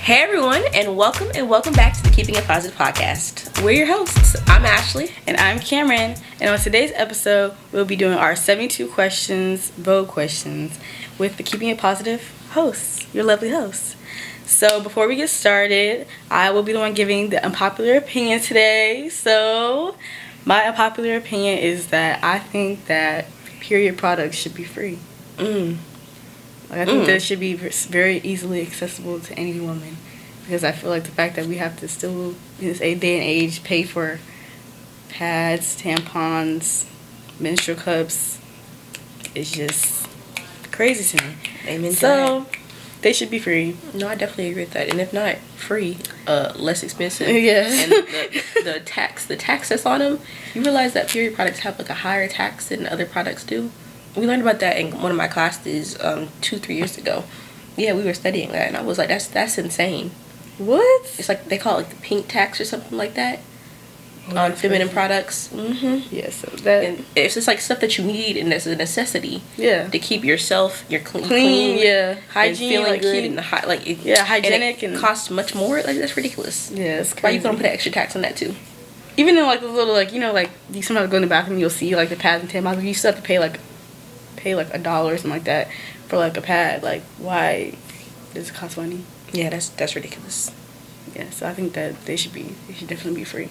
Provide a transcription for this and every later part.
Hey everyone, and welcome back to the Keeping It Positive podcast. We're your hosts. I'm Ashley. And I'm Cameron. And on today's episode, we'll be doing our 72 questions, Vogue questions, with the Keeping It Positive hosts, your lovely hosts. So before we get started, I will be the one giving the unpopular opinion today. So my unpopular opinion is that I think that period products should be free. I think that it should be very easily accessible to any woman, because I feel like the fact that we have to still, in this day and age, pay for pads, tampons, menstrual cups is just crazy to me. Amen. So they should be free. No, I definitely agree with that. And if not free, less expensive. Yes. And the tax that's on them, you realize that period products have like a higher tax than other products do. We learned about that in one of my classes 2-3 years ago. Yeah, we were studying that, and I was like, that's insane. What? It's like, they call it like the pink tax or something like that on feminine products. Yeah, so that... And it's just like stuff that you need, and it's a necessity. Yeah. To keep yourself, clean, yeah. hygiene, feeling good. cute, and hygienic, and it costs much more. Like, that's ridiculous. Yeah, it's crazy. Why you gonna put an extra tax on that too? Even in like the little, like, you know, like you sometimes go in the bathroom, you'll see like the pads and tampons. You still have to pay like $1 or something like that for like a pad. Like, why does it cost money? Yeah, that's ridiculous. Yeah, so I think that they should definitely be free.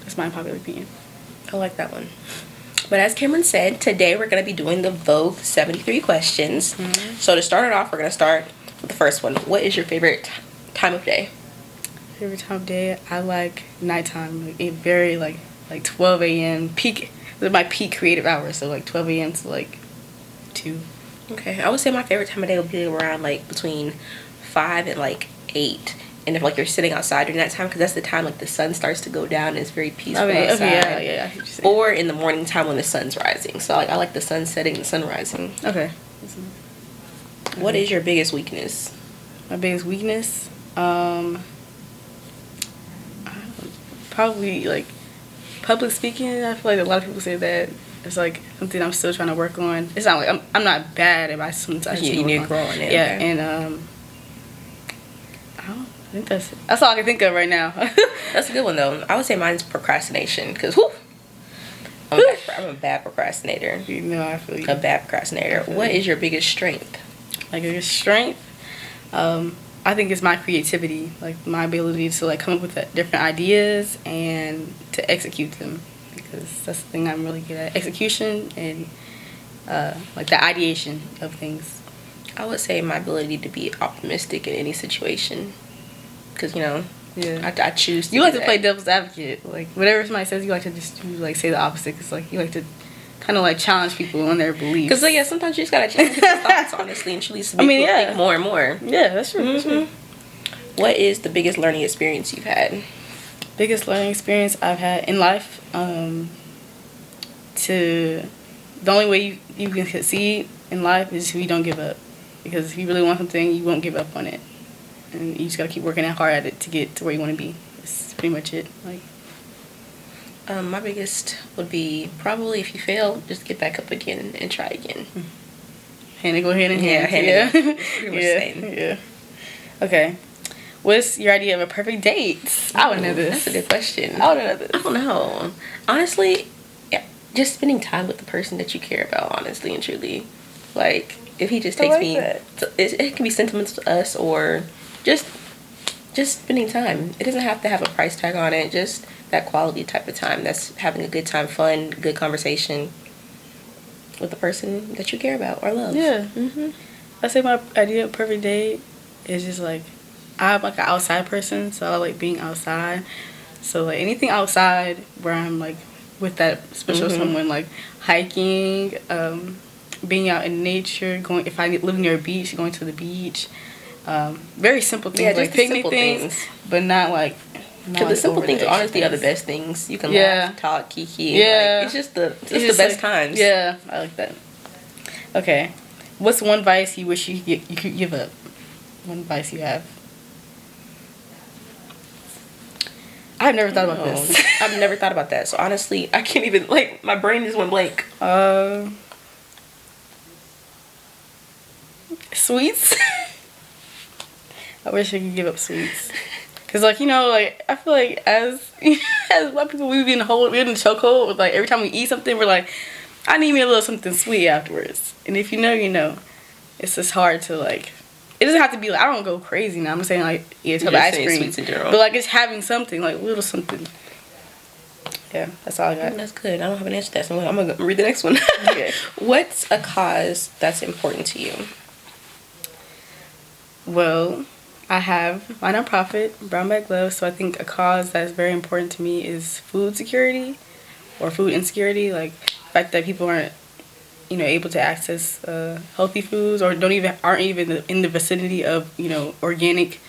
That's my popular opinion. I like that one. But as Cameron said, today we're going to be doing the Vogue 73 questions. So to start it off, we're going to start with the first one. What is your favorite time of day? Favorite time of day? I like nighttime. Like, it very like 12 a.m. peak. My peak creative hours, so like 12 a.m. to like 2. Okay, I would say my favorite time of day would be around like between 5 and like 8. And if like you're sitting outside during that time, because that's the time like the sun starts to go down and it's very peaceful outside. Okay, yeah. Or in the morning time when the sun's rising. So like I like the sun setting and the sun rising. Okay. What is your biggest weakness? My biggest weakness? Probably like public speaking. I feel like a lot of people say that it's like something I'm still trying to work on. It's not like I'm not bad at my sometimes. You need to grow on it. Yeah, okay. And I think that's all I can think of right now. That's a good one though. I would say mine's procrastination, because I'm a bad procrastinator. You know, I feel you. A bad procrastinator. What is your biggest strength? My biggest strength? I think it's my creativity, like my ability to like come up with different ideas and to execute them, because that's the thing I'm really good at. Execution and like the ideation of things. I would say my ability to be optimistic in any situation, because Yeah. I choose to. You like to play devil's advocate, like whatever somebody says, you like to just like say the opposite. Cause like you like to kind of like challenge people on their beliefs. Because like, yeah, sometimes you just gotta change people's thoughts, honestly, and truly make people think more and more. Yeah, that's true. That's true. What is the biggest learning experience you've had? Biggest learning experience I've had in life, the only way you can succeed in life is if you don't give up. Because if you really want something, you won't give up on it. And you just gotta keep working hard at it to get to where you want to be. That's pretty much it. Like, my biggest would be probably, if you fail, just get back up again and try again. Hand in hand. Yeah. Okay. What's your idea of a perfect date? I would know this. That's a good question. I would know this. I don't know. Honestly, yeah, just spending time with the person that you care about, honestly and truly. Like, if he just takes me, it can be sentimental to us, or just spending time. It doesn't have to have a price tag on it. Just that quality type of time. That's having a good time, fun, good conversation with the person that you care about or love. Yeah. I say my idea of perfect date is just like, I'm like an outside person, so I like being outside. So like anything outside where I'm like with that special someone, like hiking, being out in nature, if I live near a beach, going to the beach. Very simple things, like picnic things, but not like. Because the simple things honestly are the best things. You can laugh, talk, kiki. Yeah. Like, it's just the best times. Yeah, I like that. Okay. What's one advice you wish you could give up? One advice you have? I've never thought about this. I've never thought about that. So honestly, I can't even, like, my brain just went blank. Sweets. I wish I could give up sweets. Cause like, you know, like I feel like as white people, we're in the chokehold with like every time we eat something, we're like, I need me a little something sweet afterwards. And if you know, you know. It's just hard to like. It doesn't have to be like, I don't go crazy now. I'm just saying like, yeah, it's ice cream, sweets in general. But like it's having something like little something. Yeah, that's all I got. That's good. I don't have an answer to that, so I'm gonna read the next one. Okay. What's a cause that's important to you? Well, I have my nonprofit, Brown Bag Gloves. So I think a cause that's very important to me is food security or food insecurity. Like the fact that people aren't, you know, able to access healthy foods or aren't even in the vicinity of, you know, organic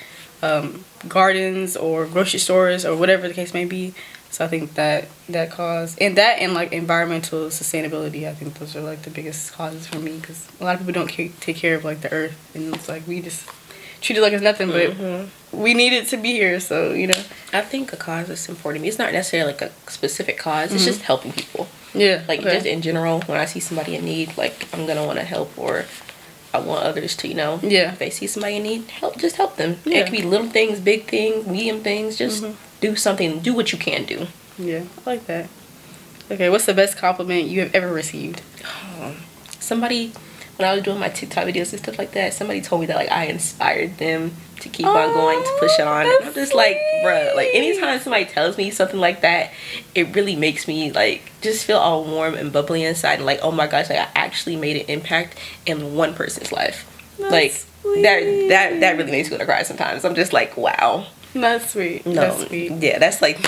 gardens or grocery stores or whatever the case may be. So I think that cause and like environmental sustainability, I think those are like the biggest causes for me, because a lot of people don't take care of like the earth, and it's like we just treat it like it's nothing, but we need it to be here. So, you know, I think a cause that's important to me. It's not necessarily like a specific cause. It's just helping people. Yeah. Like just in general, when I see somebody in need, like I'm gonna want to help, or I want others to, you know, if they see somebody in need, just help them. Yeah. It could be little things, big things, medium things. Just do something. Do what you can do. Yeah, I like that. Okay, what's the best compliment you have ever received? Somebody, when I was doing my TikTok videos and stuff like that, somebody told me that like I inspired them to keep on going, to push it on. And I'm just like, bruh, like anytime somebody tells me something like that, it really makes me like just feel all warm and bubbly inside, and like, oh my gosh, like I actually made an impact in one person's life. That's like sweet. that really makes me want to cry sometimes. I'm just like, wow. That's sweet. No, that's sweet. Yeah, that's like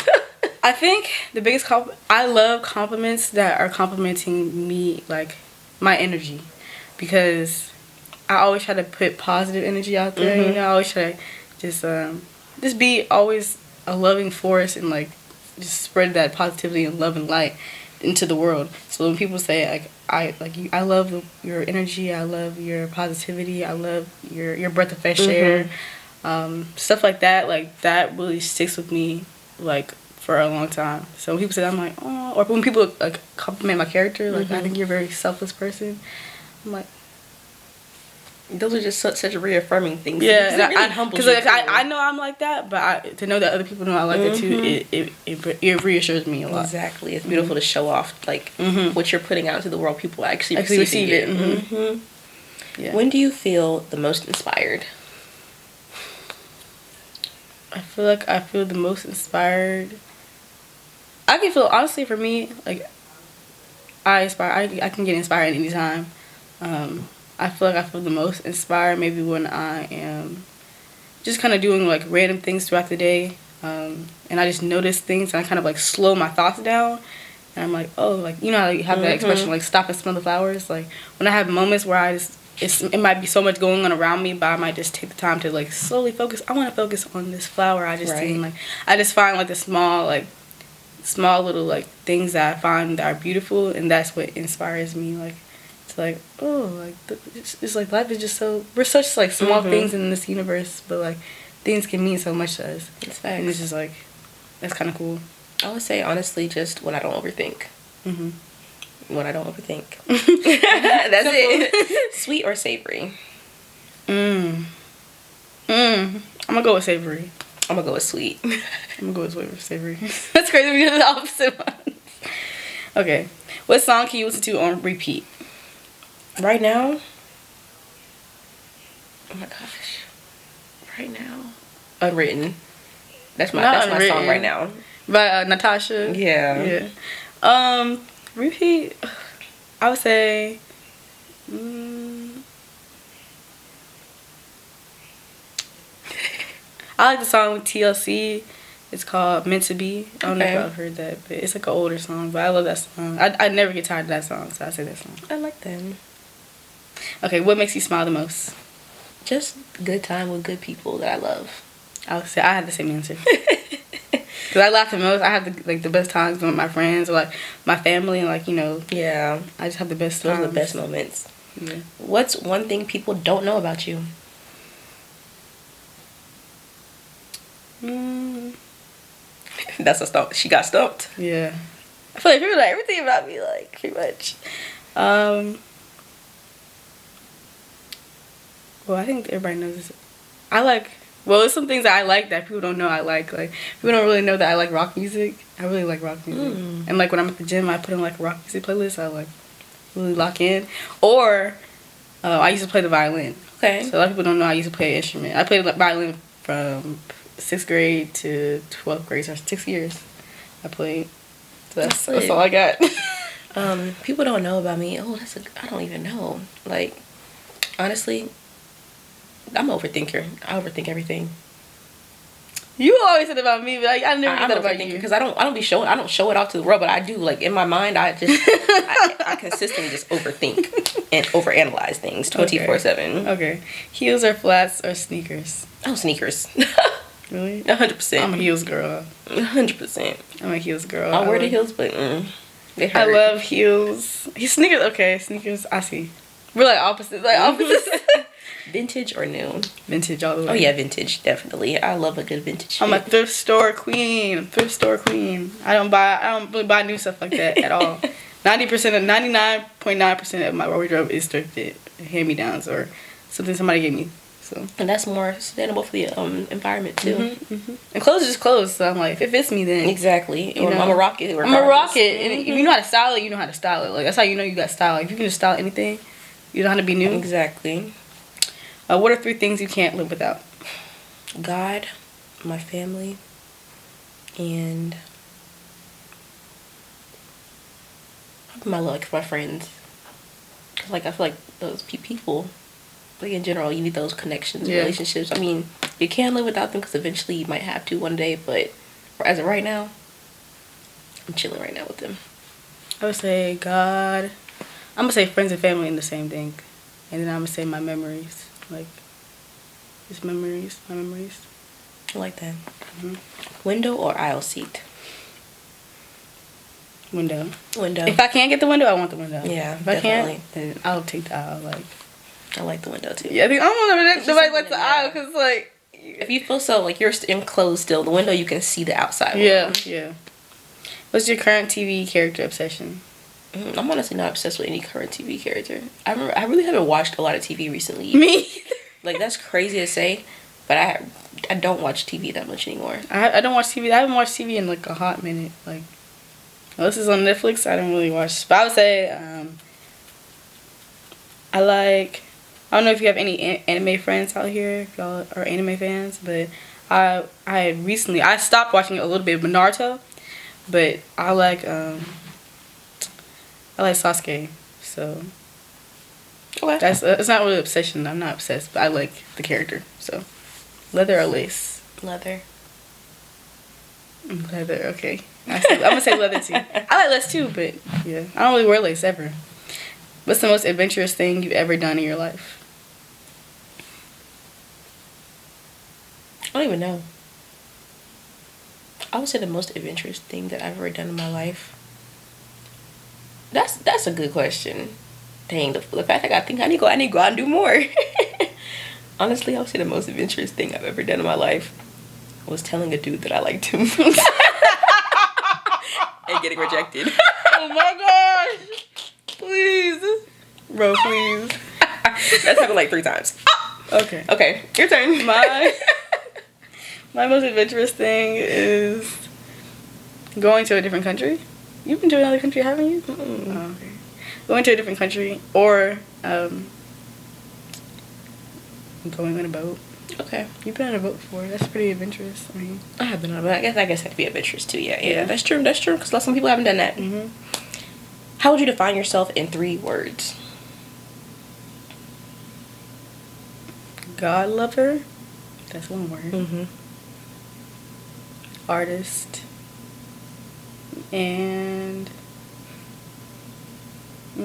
I think the biggest I love compliments that are complimenting me, like my energy, because I always try to put positive energy out there. You know, I always try to just be always a loving force and like just spread that positivity and love and light into the world. So when people say like I love your energy, I love your positivity, I love your breath of fresh air, stuff like that really sticks with me like for a long time. So when people say that, I'm like, oh, or when people like compliment my character, like I think you're a very selfless person, I'm like, those are just such reaffirming things. Yeah, and really humbles you. Because like, I know I'm like that, but to know that other people know I like that too, it reassures me a lot. Exactly, it's beautiful to show off like what you're putting out into the world. People actually receive it. Yeah. When do you feel the most inspired? I feel like I feel the most inspired. I can feel, honestly, for me, like I can get inspired anytime. I feel like I feel the most inspired maybe when I am just kind of doing like random things throughout the day, and I just notice things and I kind of like slow my thoughts down, and I'm like, oh, like, you know how you have that expression like stop and smell the flowers. Like when I have moments where it might be so much going on around me, but I might just take the time to like slowly focus. I want to focus on this flower I just seen. Like I just find like the small little like things that I find that are beautiful, and that's what inspires me. Like it's like, oh, like it's like life is just so, we're such like small things in this universe, but like things can mean so much to us. It's facts. And it's just like, that's kind of cool. I would say honestly, just when I don't overthink. When I don't overthink. That's it. Sweet or savory? I'm gonna go with savory. I'm gonna go with sweet. I'm gonna go with savory. That's crazy. We did the opposite ones. Okay. What song can you listen to on repeat? Right now? Oh my gosh. Right now? Unwritten. That's my song right now. By Natasha. Yeah. Repeat. I would say. I like the song with TLC. It's called Meant to Be. I don't know if y'all heard that, but it's like an older song, but I love that song. I never get tired of that song, so I say that song. I like them. Okay, what makes you smile the most? Just good time with good people that I love. I would say I had the same answer. Because I laugh the most. I have the best times with my friends or like my family, and like, you know. Yeah. I just have the best times. Those are the best moments. Yeah. What's one thing people don't know about you? That's a stump. She got stumped. Yeah. I feel like people know everything about me, like, pretty much. Well, I think everybody knows this. I like Well, there's some things that I like that people don't know I like. Like, people don't really know that I like rock music. I really like rock music. And, like, when I'm at the gym, I put in, like, a rock music playlist. I, like, really lock in. Or, I used to play the violin. Okay. So, a lot of people don't know I used to play an instrument. I played the violin from 6th grade to 12th grade. So, 6 years I played. So, that's all I got. People don't know about me. Oh, I don't even know. Like, honestly, I'm an overthinker. I overthink everything. You always said about me, but like, I never get that about you. Because I don't show it off to the world, but I do. Like, in my mind, I just I consistently just overthink and overanalyze things 24/7. Okay. Heels or flats or sneakers? Oh, sneakers. Really? 100%. I'm a heels girl. 100%. I'm a heels girl. I wear the heels, but they hurt. I love heels. Sneakers, okay. Sneakers, I see. We're like opposites. Like opposites. Vintage or new? Vintage all the way. Oh yeah, vintage, definitely. I love a good vintage. I'm a thrift store queen. I don't really buy new stuff like that at all. 99.9% of my wardrobe is thrifted, hand-me-downs, or something somebody gave me. So. And that's more sustainable for the environment too. And clothes are just clothes, so I'm like, if it fits me, then exactly. I'm a rocket. I'm a rocket, and if you know how to style it, you know how to style it. Like, that's how you know you got style. If you can just style anything, you know how to be new. Exactly. What are 3 things you can't live without? God, my family, and my friends. Cause like I feel like those people, like in general, you need those connections, relationships. I mean, you can't live without them because eventually you might have to one day. But as of right now, I'm chilling right now with them. I would say God. I'm gonna say friends and family in the same thing, and then I'm gonna say my memories. Like, just my memories. I like that. Window or aisle seat? Window. If I can't get the window, I want the window. Yeah, if definitely. I can't, then I'll take the aisle. Like, I like the window too. Yeah, I think I don't know if nobody likes the aisle because like, if you feel so like you're enclosed still, the window you can see the outside. Yeah. What's your current TV character obsession? I'm honestly not obsessed with any current TV character. I really haven't watched a lot of TV recently. Me? Like, that's crazy to say, but I don't watch TV that much anymore. I don't watch TV. I haven't watched TV in like a hot minute. Like, this is on Netflix. I don't really watch. But I would say I don't know if you have any anime friends out here, if y'all are anime fans, but I stopped watching a little bit of Naruto, but I like Sasuke, so okay. It's not really obsession. I'm not obsessed, but I like the character. So, leather or lace? Leather. Leather. Okay. I'm gonna say leather too. I like lace too, but yeah, I don't really wear lace ever. What's the most adventurous thing you've ever done in your life? I don't even know. I would say the most adventurous thing that I've ever done in my life. That's a good question. Dang, the fact that I think I need to go out and do more. Honestly, I would say the most adventurous thing I've ever done in my life was telling a dude that I liked him. And getting rejected. Oh my gosh. Please. Bro, please. That's happened like 3 times. Okay, your turn. My most adventurous thing is going to a different country. You've been to another country, haven't you? Mm-mm. Oh, okay. Going to a different country or going on a boat. Okay. You've been on a boat before. That's pretty adventurous. I mean, I have been on a boat. I guess that could be adventurous too. Yeah. That's true. Because some people haven't done that. Mm-hmm. How would you define yourself in 3 words? God lover. That's 1 word. Mm-hmm. Artist. And I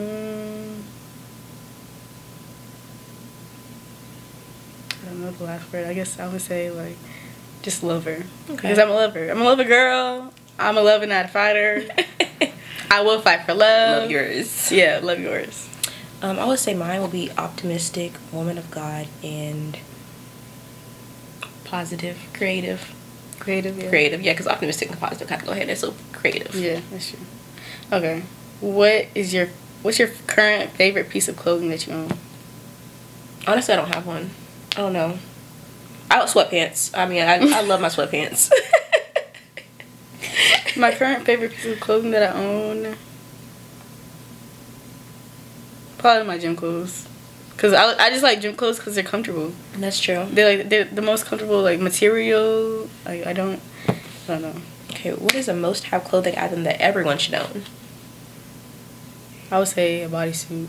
don't know the last word. I guess I would say like just lover. Okay. Because I'm a lover. I'm a lover girl. I'm a lover, not a fighter. I will fight for love. Love yours. Yeah, love yours. I would say mine will be optimistic, woman of God, and positive, creative. Creative, yeah. Creative, yeah, because optimistic and positive kind of go ahead. So creative. Yeah, that's true. Okay. What's your current favorite piece of clothing that you own? Honestly, I don't have one. I don't know. Sweatpants. I mean, I love my sweatpants. My current favorite piece of clothing that I own, probably my gym clothes. Cause I just like gym clothes because they're comfortable. That's true. They're the most comfortable like material. Like I don't know. Okay, what is the most have clothing item that everyone should own? I would say a bodysuit.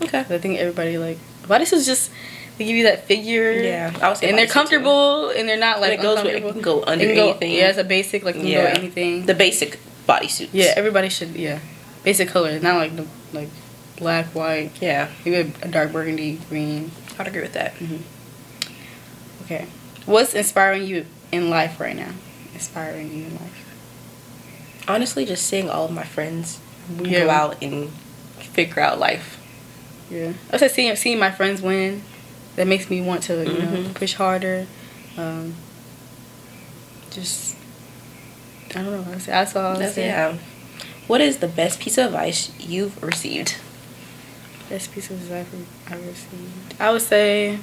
Okay. I think everybody like bodysuits just they give you that figure. Yeah, I would say. And they're comfortable and they're not like uncomfortable. It can go under anything. Yeah, it's a basic like you can go anything. The basic bodysuits. Yeah, everybody should. Yeah, basic color, not like the like black, white. Yeah, maybe a dark burgundy, green. I'd agree with that. Mm-hmm. Okay, what's inspiring you in life right now? Inspiring you in life. Honestly, just seeing all of my friends go out and figure out life. Yeah, I was like seeing my friends win. That makes me want to you know push harder. Just I don't know. That's all. Yeah. What is the best piece of advice you've received? Best piece of advice I've received. I would say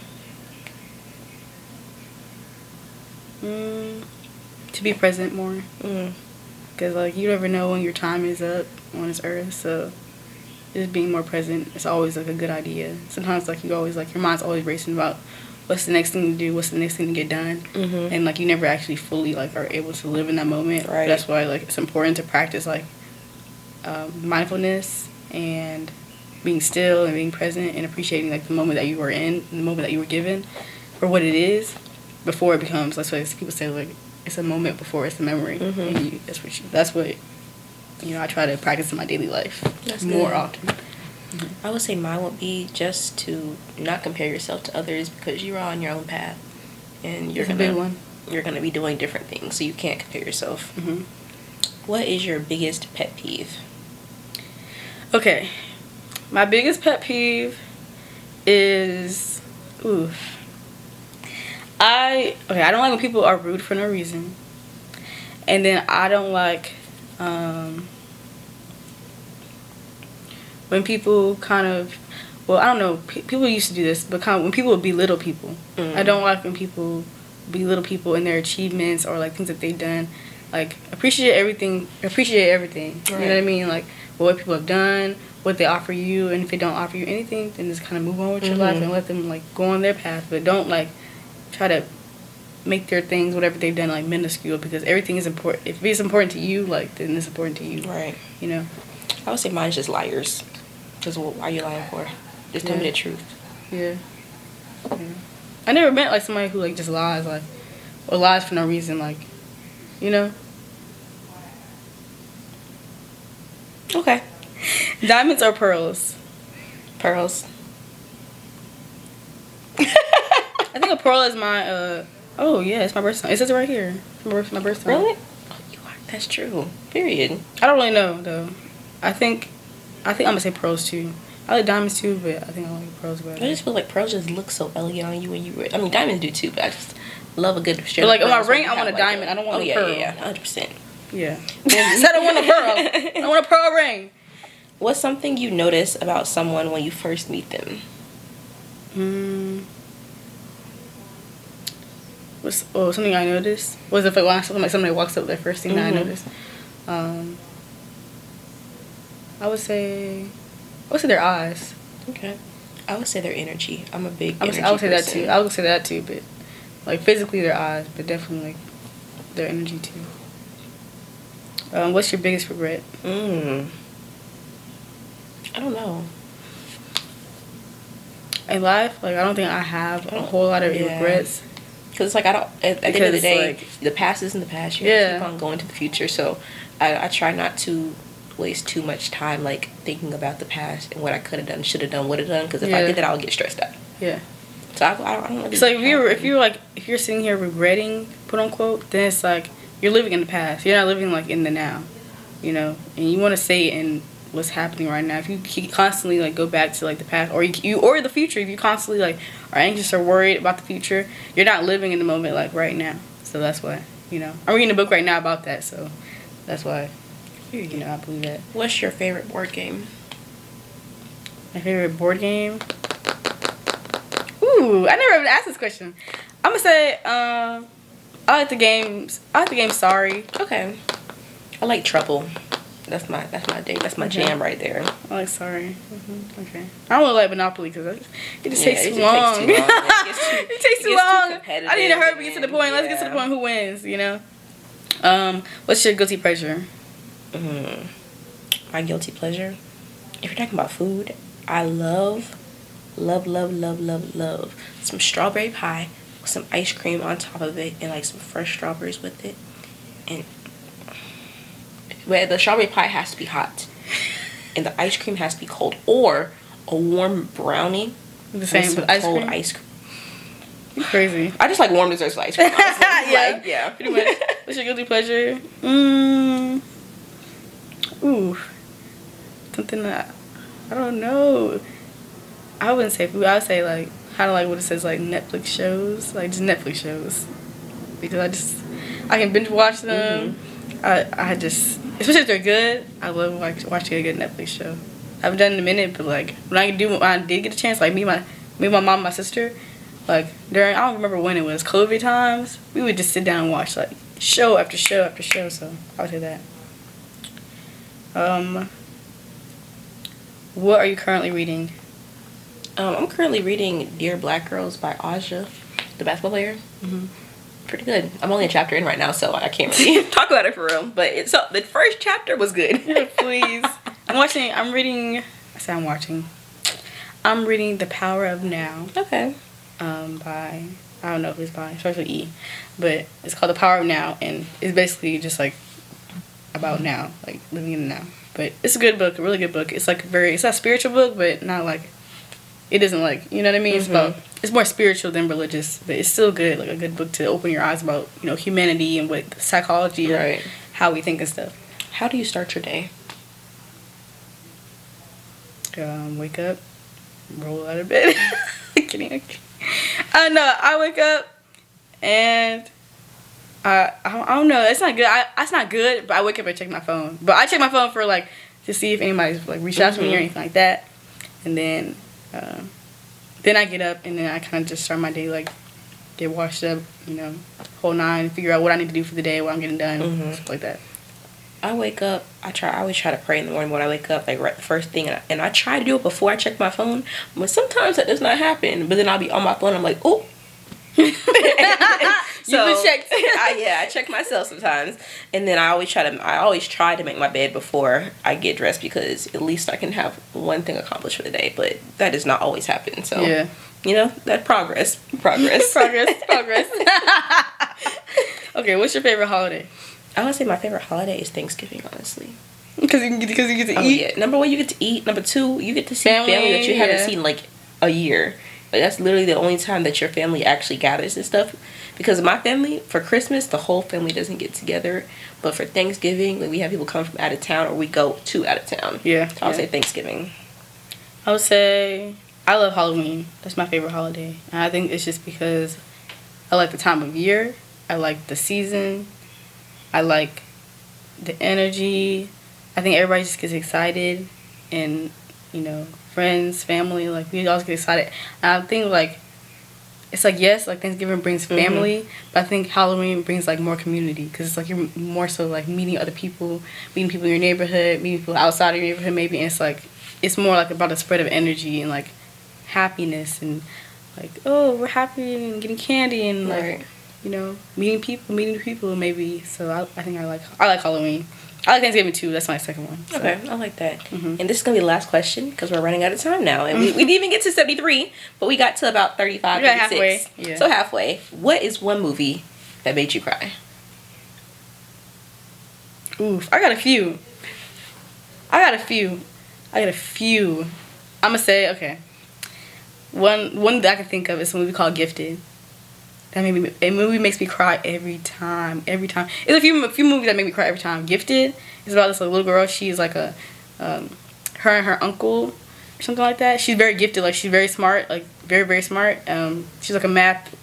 to be present more. Because like you never know when your time is up on this earth, so just being more present is always like a good idea. Sometimes like you always like your mind's always racing about what's the next thing to do, what's the next thing to get done, and like you never actually fully like are able to live in that moment. Right. That's why like it's important to practice like mindfulness and being still and being present and appreciating like the moment that you were in, the moment that you were given, for what it is, before it becomes. That's why people say like it's a moment before it's a memory. And that's what you know. I try to practice in my daily life more often. I would say mine would be just to not compare yourself to others because you're on your own path, and you're gonna be doing different things, so you can't compare yourself. What is your biggest pet peeve? Okay, my biggest pet peeve is I don't like when people are rude for no reason, and then I don't like when people kind of, well, I don't know, people used to do this, but kind of when people belittle people. I don't like when people belittle people and their achievements or like things that they've done. Like appreciate everything. Right. You know what I mean? Like what people have done, what they offer you, and if they don't offer you anything, then just kind of move on with your life and let them like go on their path. But don't like try to make their things, whatever they've done, like minuscule, because everything is important. If it's important to you, like then it's important to you. Right. You know. I would say mine's just liars. Because what are you lying for? Just tell me the truth. Yeah. I never met like somebody who like just lies, like, or lies for no reason, like, you know. Okay. Diamonds or pearls? Pearls. I think a pearl is my oh yeah, it's my birthstone. It says it right here. My birthstone. Really? Oh, you are. That's true. Period. I don't really know though. I think I'm gonna say pearls too. I like diamonds too, but I think I like pearls better. I just feel like pearls just look so elegant on you when you wear it. I mean, diamonds do too, but I just love a good strip. But like on my ring, I want a diamond. I don't want a pearl. Yeah, 100%. Yeah. I don't want a pearl. I want a pearl ring. What's something you notice about someone when you first meet them? Something I noticed was if like somebody walks up, the first thing that I noticed. I would say their eyes. Okay. I would say their energy. I'm a big energy I would say person. that too. I would say that too, but like physically their eyes, but definitely like their energy too. What's your biggest regret? I don't know. In life, like I don't think I have a whole lot of regrets. Because it's like I don't. At the end of the day, like, the past is in the past. You keep on going to the future. So I try not to waste too much time like thinking about the past and what I could have done, should have done, would have done. Because if I did that, I would get stressed out. Yeah. So I don't really. So if you're sitting here regretting, quote unquote, then it's like you're living in the past. You're not living like in the now, you know. And you want to stay in what's happening right now. If you keep constantly like go back to like the past or you or the future, if you constantly like are anxious or worried about the future, you're not living in the moment like right now. So that's why, you know, I'm reading a book right now about that. So that's why, you know, I believe that. What's your favorite board game? My favorite board game? Ooh, I never even asked this question. I'm gonna say I like the games. I like the game Sorry. Okay. I like Trouble. That's my day. That's my jam right there. I like Sorry. Okay. I don't really like Monopoly because it just takes too long. It takes too long. I need to hurry to get to the point. Let's get to the point. Who wins? You know. What's your guilty pleasure? My guilty pleasure. If you're talking about food, I love some strawberry pie with some ice cream on top of it and like some fresh strawberries with it. And the strawberry pie has to be hot and the ice cream has to be cold, or a warm brownie the same with ice cream. Ice cream. You're crazy. I just like warm desserts with ice cream. Yeah, pretty much. What's your guilty pleasure? Ooh, something that I don't know. I wouldn't say food. I would say like kind of like what it says, like Netflix shows, like just Netflix shows, because I can binge watch them. I just, especially if they're good, I love watching a good Netflix show. I haven't done it in a minute, but like when I did get a chance, like me, my mom, and my sister, like during, I don't remember when it was, COVID times, we would just sit down and watch like show after show after show. So I would say that. What are you currently reading? I'm currently reading Dear Black Girls by Aja, the basketball player. Pretty good. I'm only a chapter in right now, so I can't really talk about it for real. But the first chapter was good. Please. I'm reading The Power of Now. Okay. By, I don't know who's by, it starts with E. But it's called The Power of Now, and it's basically just like about now, like living in the now. But it's a good book, a really good book. It's like it's not a spiritual book, but not like, it isn't like, you know what I mean? It's more spiritual than religious, but it's still good, like a good book to open your eyes about, you know, humanity and what psychology and how we think and stuff. How do you start your day? Wake up, roll out of bed. Kidding. I know. I wake up and I don't know. It's not good. It's not good, but I wake up and check my phone. But I check my phone for like to see if anybody's like reached out to me or anything like that, and then I get up and then I kind of just start my day, like get washed up, you know, whole nine, figure out what I need to do for the day, what I'm getting done, stuff like that. I wake up, I always try to pray in the morning when I wake up, like right the first thing, and I try to do it before I check my phone, but sometimes that does not happen, but then I'll be on my phone, I'm like, oh. So, you've been checked. I check myself sometimes, and then I always try to make my bed before I get dressed, because at least I can have one thing accomplished for the day, but that does not always happen, so yeah. You know, that progress. Okay, what's your favorite holiday? I would say my favorite holiday is Thanksgiving, honestly. Because you get to eat. Yeah. Number one, you get to eat. Number two, you get to see family that you haven't seen like a year. Like, that's literally the only time that your family actually gathers and stuff. Because my family, for Christmas, the whole family doesn't get together. But for Thanksgiving, like, we have people come from out of town, or we go to out of town. Yeah. So I would say Thanksgiving. I would say I love Halloween. That's my favorite holiday. And I think it's just because I like the time of year. I like the season. I like the energy. I think everybody just gets excited, and you know, friends, family, like we always get excited. And I think like it's like, yes, like Thanksgiving brings family, but I think Halloween brings like more community, because it's like you're more so like meeting other people, meeting people in your neighborhood, meeting people outside of your neighborhood maybe, and it's more like about a spread of energy and like happiness and like, oh, we're happy and getting candy and like, you know, meeting people maybe. So I think I like Halloween. I like Thanksgiving too. That's my second one. So. Okay, I like that. And this is going to be the last question, because we're running out of time now. And we didn't even get to 73, but we got to about 35, 36. Halfway. Yeah. So halfway. What is one movie that made you cry? Oof, I got a few. I'm going to say, okay. One that I can think of is a movie called Gifted. That movie makes me cry every time. There's a few movies that make me cry every time. Gifted is about this little girl. She's like her and her uncle or something like that. She's very gifted. Like, she's very smart. Like, very, very smart. She's like a math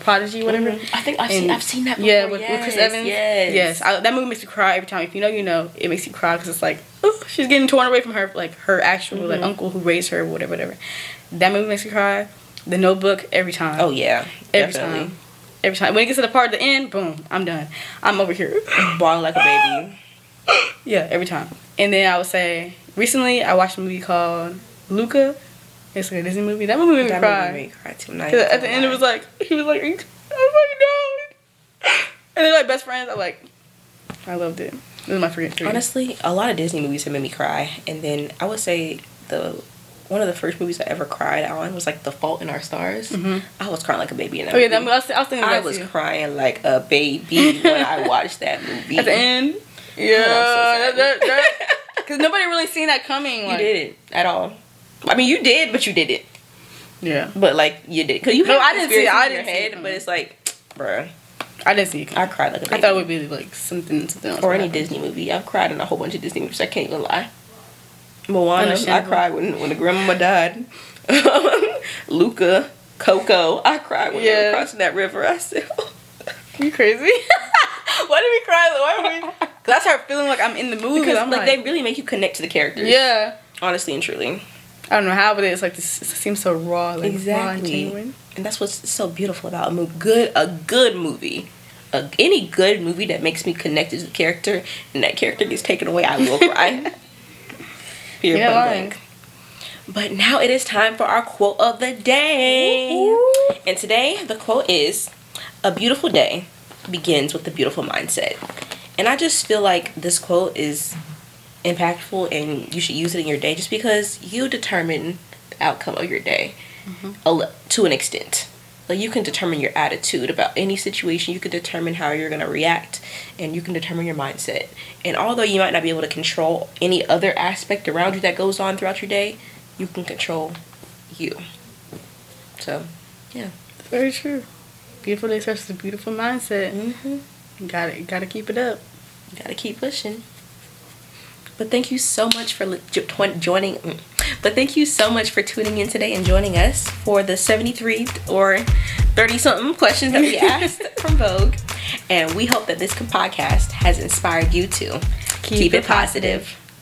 prodigy, whatever. I think I've seen that before. Yeah, with Chris Evans. Yes. That movie makes me cry every time. If you know, it makes you cry, because it's like, oh, she's getting torn away from her, like her actual like uncle who raised her, whatever. That movie makes me cry. The Notebook, every time. Oh yeah, every definitely. time. Every time. When it gets to the part at the end, boom, I'm done. I'm over here. Bawling like a baby. Yeah, every time. And then I would say, recently I watched a movie called Luca. It's like a Disney movie. That movie made me cry. Movie made me cry too. Because at the end it was like, he was like, oh my god. And they're like best friends. I'm like, I loved it. It was my favorite. Honestly, a lot of Disney movies have made me cry. And then I would say one of the first movies I ever cried on was like The Fault in Our Stars. Mm-hmm. I was crying like a baby in that movie. movie. I was thinking about I was crying like a baby when I watched that movie. At the end? Yeah. Because nobody really seen that coming. You didn't at all. I mean, you did, but you didn't. Yeah. But like, you did. Because you had I didn't see it. in your head, but it's like, bruh. I didn't see it. I cried like a baby. I thought it would be like something else. Or any Disney movie. I've cried in a whole bunch of Disney movies. I can't even lie. Moana, I cried when the grandmama died. Luca, Coco, I cried when they were crossing that river. I said, oh. You crazy? Why did we cry? Why were we? Because I started feeling like I'm in the movie. Because I'm like, they really make you connect to the characters. Yeah. Honestly and truly. I don't know how, but it's like this. It seems so raw. Like, exactly. Raw and genuine. And that's what's so beautiful about a movie. A good movie. Any good movie that makes me connected to the character and that character gets taken away, I will cry. But now it is time for our quote of the day. Ooh. And today, the quote is, "A beautiful day begins with a beautiful mindset." And I just feel like this quote is impactful and you should use it in your day just because you determine the outcome of your day to an extent. Like, you can determine your attitude about any situation. You can determine how you're going to react, and you can determine your mindset. And although you might not be able to control any other aspect around you that goes on throughout your day, you can control you. So, yeah. Very true. Beautiful day starts with a beautiful mindset. Mm-hmm. Gotta keep it up. Gotta keep pushing. But thank you so much for joining. But thank you so much for tuning in today and joining us for the 73 or 30-something questions that we asked from Vogue. And we hope that this podcast has inspired you to keep it positive.